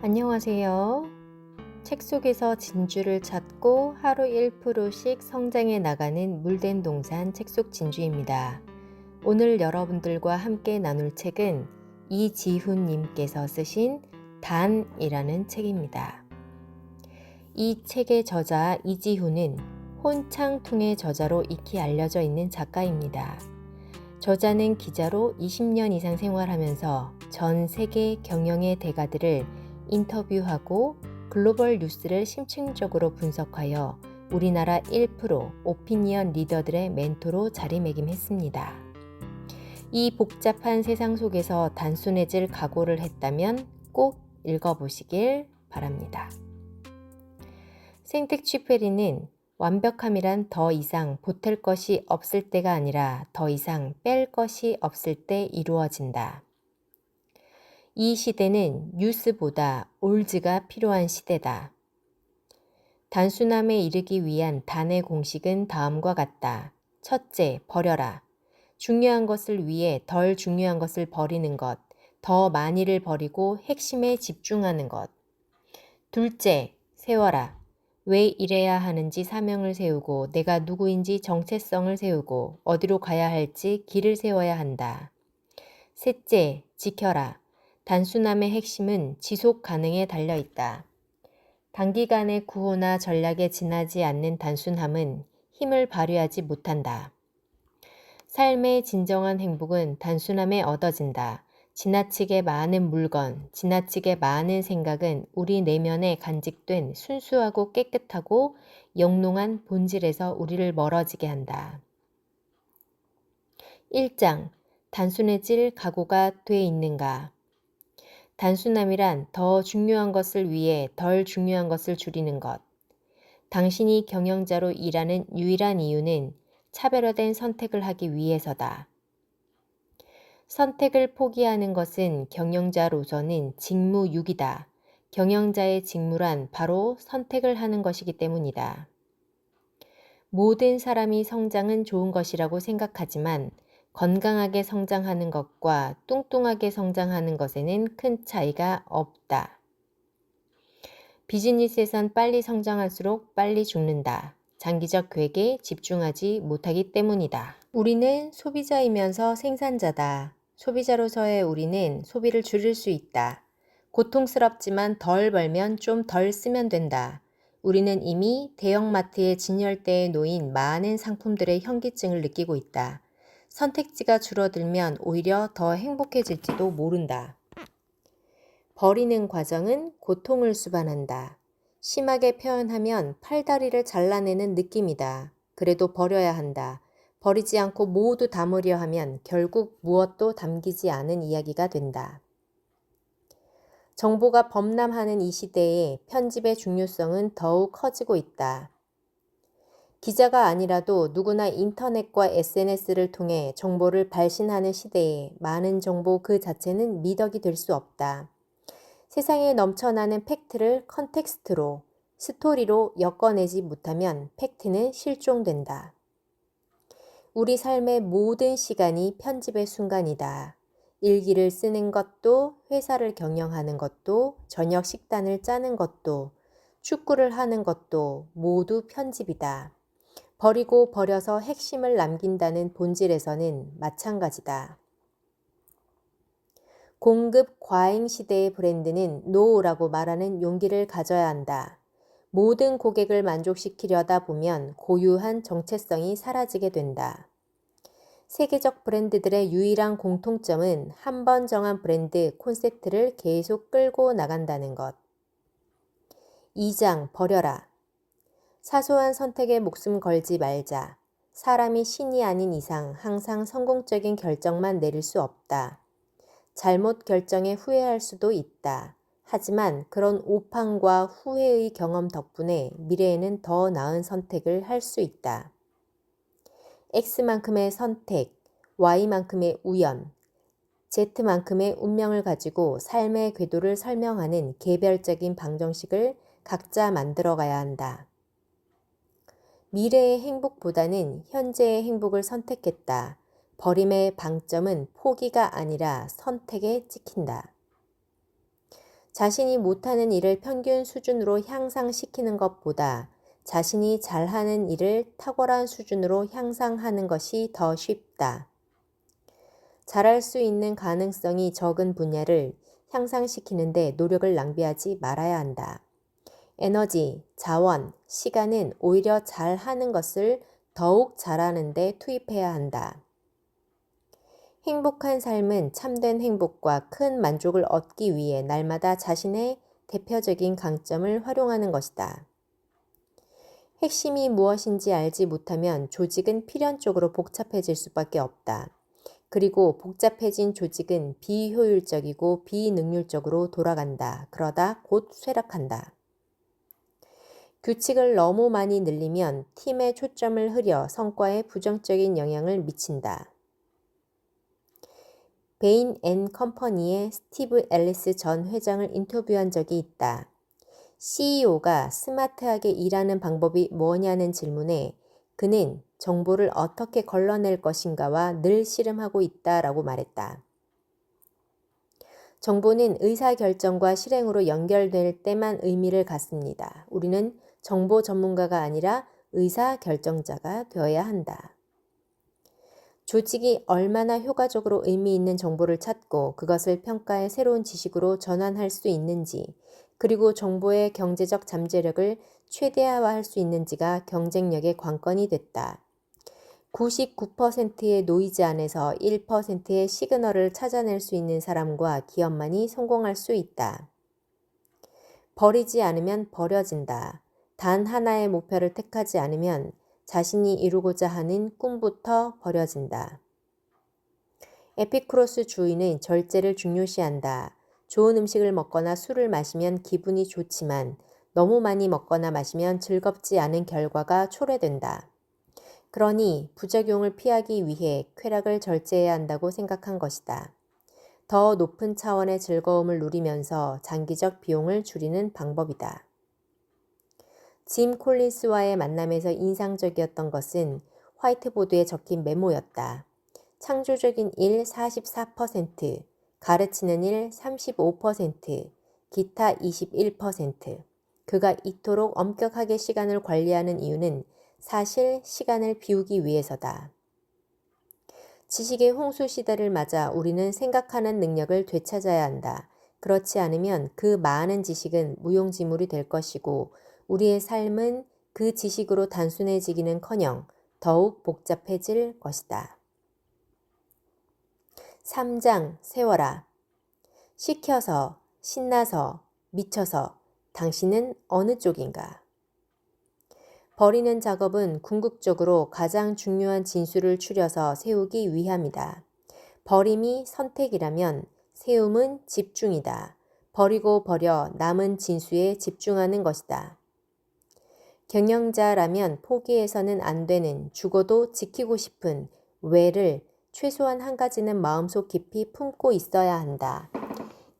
안녕하세요. 책 속에서 진주를 찾고 하루 1%씩 성장해 나가는 물된 동산 책 속 진주입니다. 오늘 여러분들과 함께 나눌 책은 이지훈님께서 쓰신 단이라는 책입니다. 이 책의 저자 이지훈은 혼창퉁의 저자로 익히 알려져 있는 작가입니다. 저자는 기자로 20년 이상 생활하면서 전 세계 경영의 대가들을 인터뷰하고 글로벌 뉴스를 심층적으로 분석하여 우리나라 1% 오피니언 리더들의 멘토로 자리매김했습니다. 이 복잡한 세상 속에서 단순해질 각오를 했다면 꼭 읽어보시길 바랍니다. 생텍쥐페리는 완벽함이란 더 이상 보탤 것이 없을 때가 아니라 더 이상 뺄 것이 없을 때 이루어진다. 이 시대는 뉴스보다 올즈가 필요한 시대다. 단순함에 이르기 위한 단의 공식은 다음과 같다. 첫째, 버려라. 중요한 것을 위해 덜 중요한 것을 버리는 것, 더 많이를 버리고 핵심에 집중하는 것. 둘째, 세워라. 왜 이래야 하는지 사명을 세우고 내가 누구인지 정체성을 세우고 어디로 가야 할지 길을 세워야 한다. 셋째, 지켜라. 단순함의 핵심은 지속 가능에 달려있다. 단기간의 구호나 전략에 지나지 않는 단순함은 힘을 발휘하지 못한다. 삶의 진정한 행복은 단순함에 얻어진다. 지나치게 많은 물건, 지나치게 많은 생각은 우리 내면에 간직된 순수하고 깨끗하고 영롱한 본질에서 우리를 멀어지게 한다. 1장, 단순해질 각오가 돼 있는가? 단순함이란 더 중요한 것을 위해 덜 중요한 것을 줄이는 것. 당신이 경영자로 일하는 유일한 이유는 차별화된 선택을 하기 위해서다. 선택을 포기하는 것은 경영자로서는 직무유기다. 경영자의 직무란 바로 선택을 하는 것이기 때문이다. 모든 사람이 성장은 좋은 것이라고 생각하지만 건강하게 성장하는 것과 뚱뚱하게 성장하는 것에는 큰 차이가 없다. 비즈니스에선 빨리 성장할수록 빨리 죽는다. 장기적 계획에 집중하지 못하기 때문이다. 우리는 소비자이면서 생산자다. 소비자로서의 우리는 소비를 줄일 수 있다. 고통스럽지만 덜 벌면 좀 덜 쓰면 된다. 우리는 이미 대형마트의 진열대에 놓인 많은 상품들의 현기증을 느끼고 있다. 선택지가 줄어들면 오히려 더 행복해질지도 모른다. 버리는 과정은 고통을 수반한다. 심하게 표현하면 팔다리를 잘라내는 느낌이다. 그래도 버려야 한다. 버리지 않고 모두 담으려 하면 결국 무엇도 담기지 않은 이야기가 된다. 정보가 범람하는 이 시대에 편집의 중요성은 더욱 커지고 있다. 기자가 아니라도 누구나 인터넷과 SNS를 통해 정보를 발신하는 시대에 많은 정보 그 자체는 미덕이 될 수 없다. 세상에 넘쳐나는 팩트를 컨텍스트로, 스토리로 엮어내지 못하면 팩트는 실종된다. 우리 삶의 모든 시간이 편집의 순간이다. 일기를 쓰는 것도, 회사를 경영하는 것도, 저녁 식단을 짜는 것도, 축구를 하는 것도 모두 편집이다. 버리고 버려서 핵심을 남긴다는 본질에서는 마찬가지다. 공급 과잉 시대의 브랜드는 노라고 말하는 용기를 가져야 한다. 모든 고객을 만족시키려다 보면 고유한 정체성이 사라지게 된다. 세계적 브랜드들의 유일한 공통점은 한 번 정한 브랜드 콘셉트를 계속 끌고 나간다는 것. 2장 버려라. 사소한 선택에 목숨 걸지 말자. 사람이 신이 아닌 이상 항상 성공적인 결정만 내릴 수 없다. 잘못 결정에 후회할 수도 있다. 하지만 그런 오판과 후회의 경험 덕분에 미래에는 더 나은 선택을 할 수 있다. X만큼의 선택, Y만큼의 우연, Z만큼의 운명을 가지고 삶의 궤도를 설명하는 개별적인 방정식을 각자 만들어가야 한다. 미래의 행복보다는 현재의 행복을 선택했다. 버림의 방점은 포기가 아니라 선택에 찍힌다. 자신이 못하는 일을 평균 수준으로 향상시키는 것보다 자신이 잘하는 일을 탁월한 수준으로 향상하는 것이 더 쉽다. 잘할 수 있는 가능성이 적은 분야를 향상시키는데 노력을 낭비하지 말아야 한다. 에너지, 자원, 시간은 오히려 잘하는 것을 더욱 잘하는 데 투입해야 한다. 행복한 삶은 참된 행복과 큰 만족을 얻기 위해 날마다 자신의 대표적인 강점을 활용하는 것이다. 핵심이 무엇인지 알지 못하면 조직은 필연적으로 복잡해질 수밖에 없다. 그리고 복잡해진 조직은 비효율적이고 비능률적으로 돌아간다. 그러다 곧 쇠락한다. 규칙을 너무 많이 늘리면 팀의 초점을 흐려 성과에 부정적인 영향을 미친다. 베인 앤 컴퍼니의 스티브 앨리스 전 회장을 인터뷰한 적이 있다. CEO가 스마트하게 일하는 방법이 뭐냐는 질문에 그는 정보를 어떻게 걸러낼 것인가와 늘 씨름하고 있다라고 말했다. 정보는 의사결정과 실행으로 연결될 때만 의미를 갖습니다. 우리는 정보 전문가가 아니라 의사결정자가 되어야 한다. 조직이 얼마나 효과적으로 의미 있는 정보를 찾고 그것을 평가해 새로운 지식으로 전환할 수 있는지, 그리고 정보의 경제적 잠재력을 최대화할 수 있는지가 경쟁력의 관건이 됐다. 99%의 노이즈 안에서 1%의 시그널을 찾아낼 수 있는 사람과 기업만이 성공할 수 있다. 버리지 않으면 버려진다. 단 하나의 목표를 택하지 않으면 자신이 이루고자 하는 꿈부터 버려진다. 에피쿠로스 주인은 절제를 중요시한다. 좋은 음식을 먹거나 술을 마시면 기분이 좋지만 너무 많이 먹거나 마시면 즐겁지 않은 결과가 초래된다. 그러니 부작용을 피하기 위해 쾌락을 절제해야 한다고 생각한 것이다. 더 높은 차원의 즐거움을 누리면서 장기적 비용을 줄이는 방법이다. 짐 콜린스와의 만남에서 인상적이었던 것은 화이트보드에 적힌 메모였다. 창조적인 일 44%, 가르치는 일 35%, 기타 21%. 그가 이토록 엄격하게 시간을 관리하는 이유는 사실 시간을 비우기 위해서다. 지식의 홍수 시대를 맞아 우리는 생각하는 능력을 되찾아야 한다. 그렇지 않으면 그 많은 지식은 무용지물이 될 것이고 우리의 삶은 그 지식으로 단순해지기는커녕 더욱 복잡해질 것이다. 3장 세워라. 시켜서, 신나서, 미쳐서 당신은 어느 쪽인가? 버리는 작업은 궁극적으로 가장 중요한 진수를 추려서 세우기 위함이다. 버림이 선택이라면 세움은 집중이다. 버리고 버려 남은 진수에 집중하는 것이다. 경영자라면 포기해서는 안 되는, 죽어도 지키고 싶은 왜를 최소한 한 가지는 마음속 깊이 품고 있어야 한다.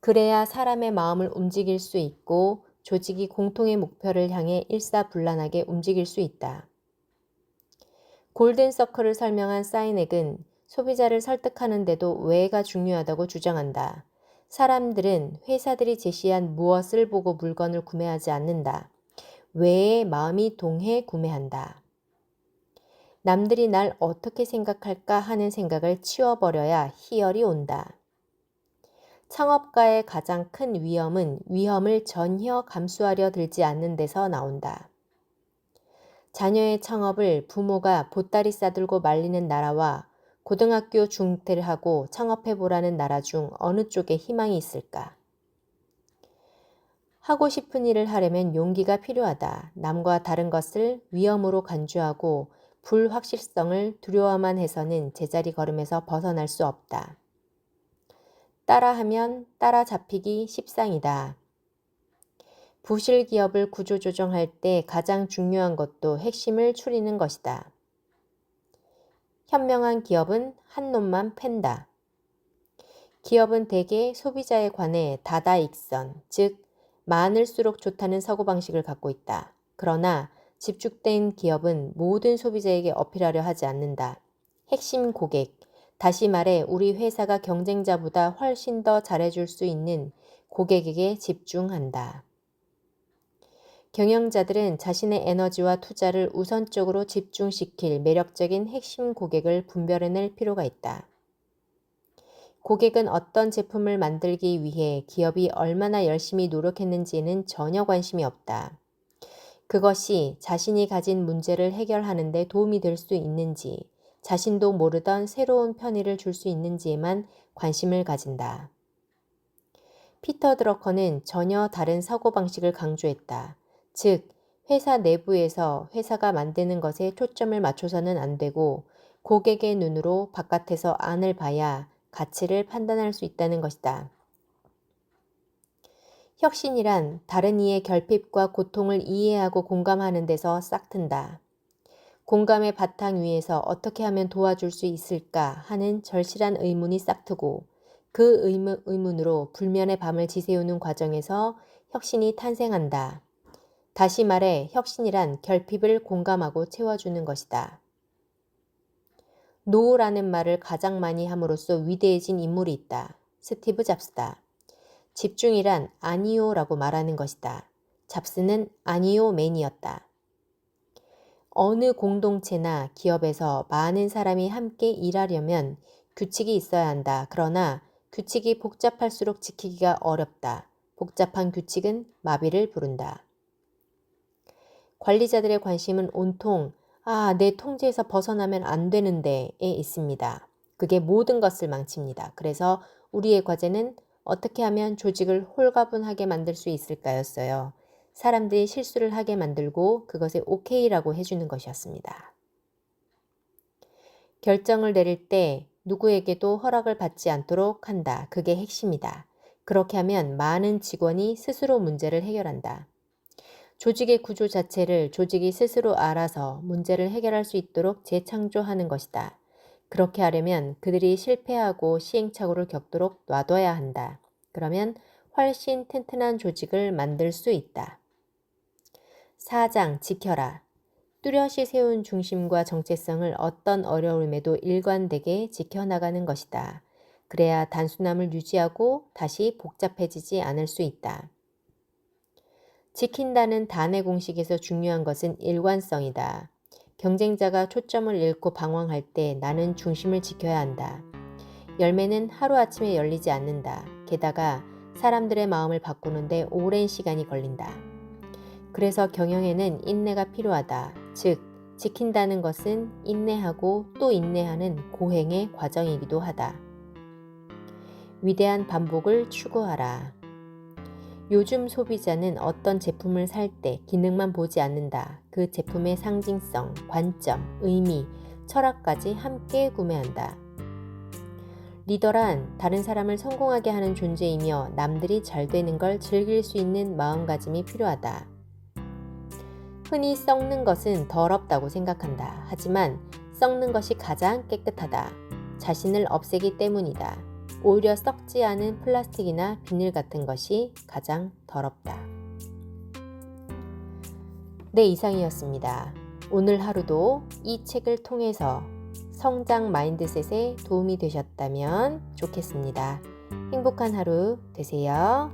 그래야 사람의 마음을 움직일 수 있고 조직이 공통의 목표를 향해 일사불란하게 움직일 수 있다. 골든서클을 설명한 사이넥은 소비자를 설득하는데도 왜가 중요하다고 주장한다. 사람들은 회사들이 제시한 무엇을 보고 물건을 구매하지 않는다. 왜의 마음이 동해 구매한다. 남들이 날 어떻게 생각할까 하는 생각을 치워버려야 희열이 온다. 창업가의 가장 큰 위험은 위험을 전혀 감수하려 들지 않는 데서 나온다. 자녀의 창업을 부모가 보따리 싸들고 말리는 나라와 고등학교 중퇴를 하고 창업해보라는 나라 중 어느 쪽에 희망이 있을까? 하고 싶은 일을 하려면 용기가 필요하다. 남과 다른 것을 위험으로 간주하고 불확실성을 두려워만 해서는 제자리 걸음에서 벗어날 수 없다. 따라하면 따라잡히기 십상이다. 부실 기업을 구조조정할 때 가장 중요한 것도 핵심을 추리는 것이다. 현명한 기업은 한 놈만 팬다. 기업은 대개 소비자에 관해 다다익선, 즉 많을수록 좋다는 사고방식을 갖고 있다. 그러나 집중된 기업은 모든 소비자에게 어필하려 하지 않는다. 핵심 고객, 다시 말해 우리 회사가 경쟁자보다 훨씬 더 잘해줄 수 있는 고객에게 집중한다. 경영자들은 자신의 에너지와 투자를 우선적으로 집중시킬 매력적인 핵심 고객을 분별해낼 필요가 있다. 고객은 어떤 제품을 만들기 위해 기업이 얼마나 열심히 노력했는지에는 전혀 관심이 없다. 그것이 자신이 가진 문제를 해결하는 데 도움이 될 수 있는지, 자신도 모르던 새로운 편의를 줄 수 있는지에만 관심을 가진다. 피터 드러커는 전혀 다른 사고방식을 강조했다. 즉, 회사 내부에서 회사가 만드는 것에 초점을 맞춰서는 안 되고 고객의 눈으로 바깥에서 안을 봐야 가치를 판단할 수 있다는 것이다. 혁신이란 다른 이의 결핍과 고통을 이해하고 공감하는 데서 싹튼다. 공감의 바탕 위에서 어떻게 하면 도와줄 수 있을까 하는 절실한 의문이 싹트고 그 의문으로 불면의 밤을 지새우는 과정에서 혁신이 탄생한다. 다시 말해 혁신이란 결핍을 공감하고 채워주는 것이다. 노라는 말을 가장 많이 함으로써 위대해진 인물이 있다. 스티브 잡스다. 집중이란 아니요라고 말하는 것이다. 잡스는 아니요맨이었다. 어느 공동체나 기업에서 많은 사람이 함께 일하려면 규칙이 있어야 한다. 그러나 규칙이 복잡할수록 지키기가 어렵다. 복잡한 규칙은 마비를 부른다. 관리자들의 관심은 온통 내 통제에서 벗어나면 안 되는데에 있습니다. 그게 모든 것을 망칩니다. 그래서 우리의 과제는 어떻게 하면 조직을 홀가분하게 만들 수 있을까였어요. 사람들이 실수를 하게 만들고 그것에 오케이라고 해주는 것이었습니다. 결정을 내릴 때 누구에게도 허락을 받지 않도록 한다. 그게 핵심이다. 그렇게 하면 많은 직원이 스스로 문제를 해결한다. 조직의 구조 자체를 조직이 스스로 알아서 문제를 해결할 수 있도록 재창조하는 것이다. 그렇게 하려면 그들이 실패하고 시행착오를 겪도록 놔둬야 한다. 그러면 훨씬 튼튼한 조직을 만들 수 있다. 4장 지켜라. 뚜렷이 세운 중심과 정체성을 어떤 어려움에도 일관되게 지켜나가는 것이다. 그래야 단순함을 유지하고 다시 복잡해지지 않을 수 있다. 지킨다는 단의 공식에서 중요한 것은 일관성이다. 경쟁자가 초점을 잃고 방황할 때 나는 중심을 지켜야 한다. 열매는 하루아침에 열리지 않는다. 게다가 사람들의 마음을 바꾸는데 오랜 시간이 걸린다. 그래서 경영에는 인내가 필요하다. 즉, 지킨다는 것은 인내하고 또 인내하는 고행의 과정이기도 하다. 위대한 반복을 추구하라. 요즘 소비자는 어떤 제품을 살 때 기능만 보지 않는다. 그 제품의 상징성, 관점, 의미, 철학까지 함께 구매한다. 리더란 다른 사람을 성공하게 하는 존재이며 남들이 잘 되는 걸 즐길 수 있는 마음가짐이 필요하다. 흔히 썩는 것은 더럽다고 생각한다. 하지만 썩는 것이 가장 깨끗하다. 자신을 없애기 때문이다. 오히려 썩지 않은 플라스틱이나 비닐 같은 것이 가장 더럽다. 네, 이상이었습니다. 오늘 하루도 이 책을 통해서 성장 마인드셋에 도움이 되셨다면 좋겠습니다. 행복한 하루 되세요.